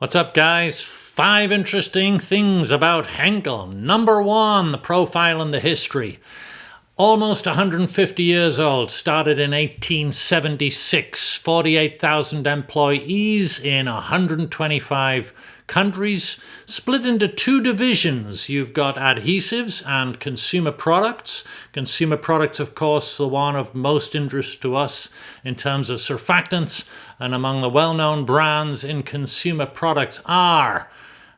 What's up, guys? 5 interesting things about Henkel. Number 1, the profile and the history. Almost 150 years old, started in 1876, 48,000 employees in 125 countries, split into 2 divisions. You've got adhesives and consumer products. Consumer products, of course, the one of most interest to us in terms of surfactants, and among the well-known brands in consumer products are,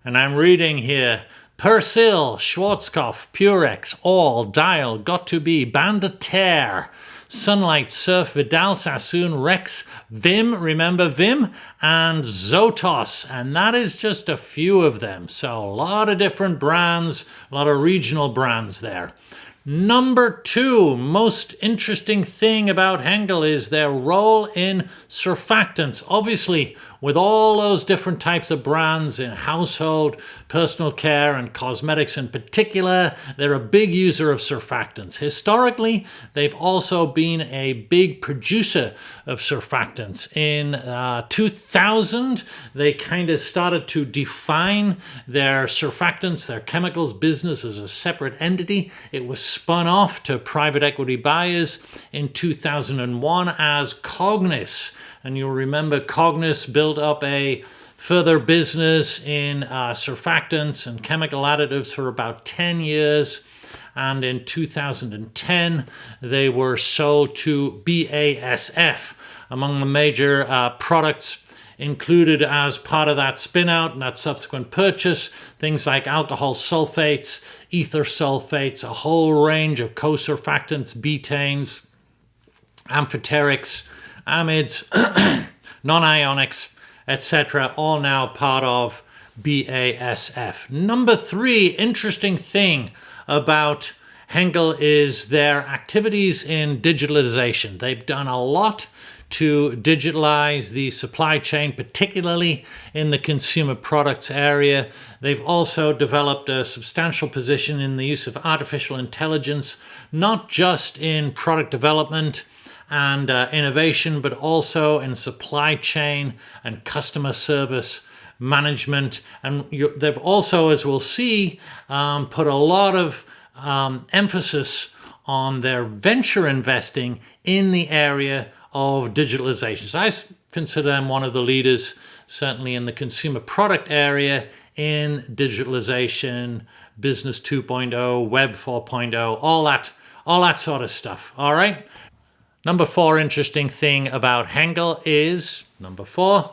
and I'm reading here, Persil, Schwarzkopf, Purex, All, Dial, Got to Be, Band de Terre, Sunlight, Surf, Vidal, Sassoon, Rex, Vim, remember Vim, and Zotos. And that is just a few of them. So a lot of different brands, a lot of regional brands there. Number 2, most interesting thing about Henkel is their role in surfactants. Obviously, with all those different types of brands in household, personal care, and cosmetics in particular, they're a big user of surfactants. Historically, they've also been a big producer of surfactants. In 2000, they kind of started to define their surfactants, their chemicals business as a separate entity. It was spun off to private equity buyers in 2001 as Cognis. And you'll remember Cognis built up a further business in surfactants and chemical additives for about 10 years. And in 2010, they were sold to BASF. Among the major products included as part of that spin-out and that subsequent purchase, things like alcohol sulfates, ether sulfates, a whole range of co-surfactants, betanes, amphoterics, amides, non-ionics, etc., all now part of BASF. Number 3, interesting thing about Henkel is their activities in digitalization. They've done a lot to digitalize the supply chain, particularly in the consumer products area. They've also developed a substantial position in the use of artificial intelligence, not just in product development and innovation, but also in supply chain and customer service management. And they've also, as we'll see, put a lot of emphasis on their venture investing in the area of digitalization. So I consider them one of the leaders, certainly in the consumer product area, in digitalization, Business 2.0, Web 4.0, all that sort of stuff. All right. Number 4 interesting thing about Henkel is, number 4,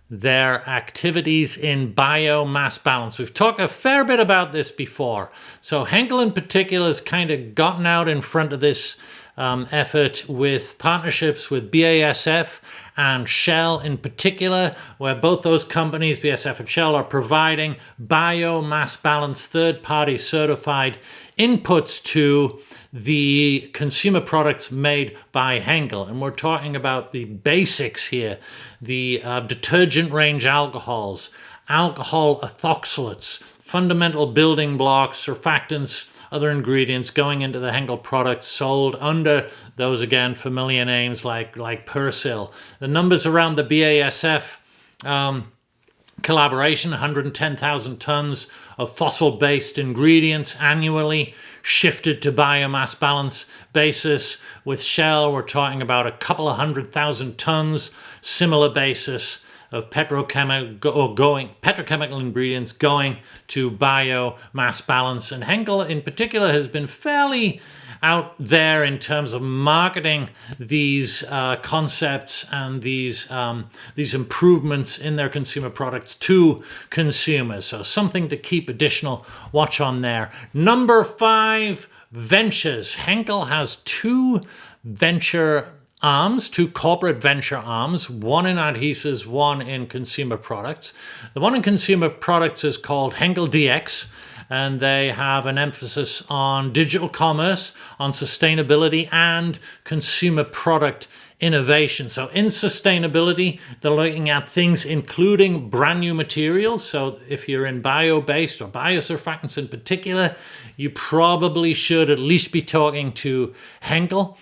their activities in biomass balance. We've talked a fair bit about this before. So Henkel in particular has kind of gotten out in front of this effort with partnerships with BASF and Shell in particular, where both those companies, BASF and Shell, are providing biomass balance third-party certified inputs to the consumer products made by Henkel. And we're talking about the basics here, the detergent range alcohols, alcohol ethoxylates, fundamental building blocks, surfactants, other ingredients going into the Henkel products sold under those, again, familiar names like Persil. The numbers around the BASF collaboration, 110,000 tons of fossil-based ingredients annually shifted to biomass balance basis. With Shell, we're talking about a couple of 100,000 tons, similar basis of petrochemical ingredients going to biomass balance. And Henkel in particular has been fairly out there in terms of marketing these concepts and these improvements in their consumer products to consumers. So something to keep additional watch on there. Number 5, ventures. Henkel has 2 venture arms, 2 corporate venture arms, one in adhesives, one in consumer products. The one in consumer products is called Henkel DX, and they have an emphasis on digital commerce, on sustainability, and consumer product innovation. So in sustainability, they're looking at things including brand new materials. So if you're in bio-based or biosurfactants in particular, you probably should at least be talking to Henkel.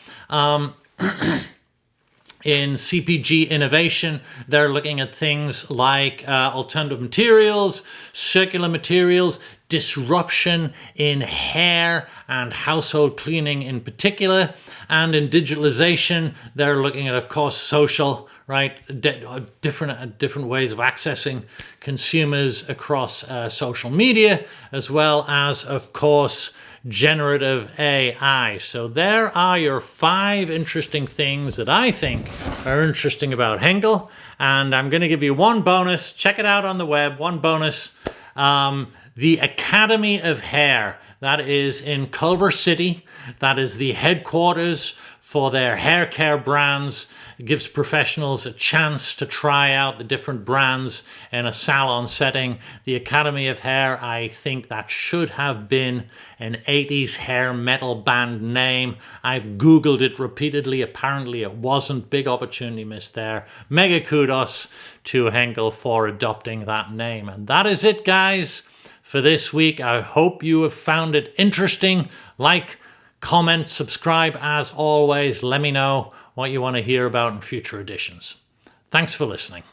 In CPG innovation, they're looking at things like alternative materials, circular materials, disruption in hair and household cleaning in particular. And in digitalization, they're looking at, of course, social, right? Different ways of accessing consumers across social media, as well as, of course, generative AI. So there are your 5 interesting things that I think are interesting about Henkel. And I'm going to give you one bonus. Check it out on the web. One bonus. The Academy of Hair. That is in Culver City. That is the headquarters for their hair care brands. It gives professionals a chance to try out the different brands in a salon setting. The Academy of Hair, I think that should have been an 80s hair metal band name. I've Googled it repeatedly. Apparently it wasn't. Big opportunity missed there. Mega kudos to Henkel for adopting that name. And that is it, guys, for this week. I hope you have found it interesting. Like, comment, subscribe. As always, let me know what you want to hear about in future editions. Thanks for listening.